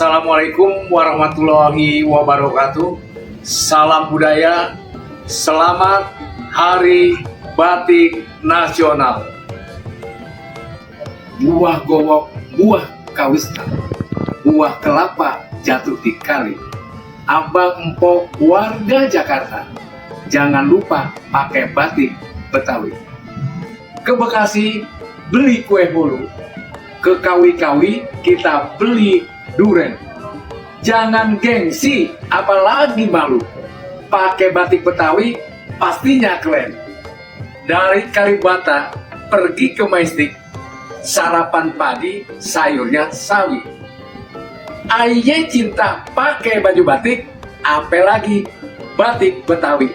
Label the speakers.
Speaker 1: Assalamualaikum warahmatullahi wabarakatuh. Salam budaya. Selamat Hari Batik Nasional. Buah gowok, buah kawisna, buah kelapa jatuh di kali. Abang empok warga Jakarta, jangan lupa pakai batik Betawi. Ke Bekasi beli kue bolu, ke Kawi-Kawi kita beli duren. Jangan gengsi, apalagi malu. Pakai batik Betawi pastinya keren. Dari Kalibata pergi ke Majestic, sarapan pagi sayurnya sawi. Aye cinta pakai baju batik, apalagi batik Betawi.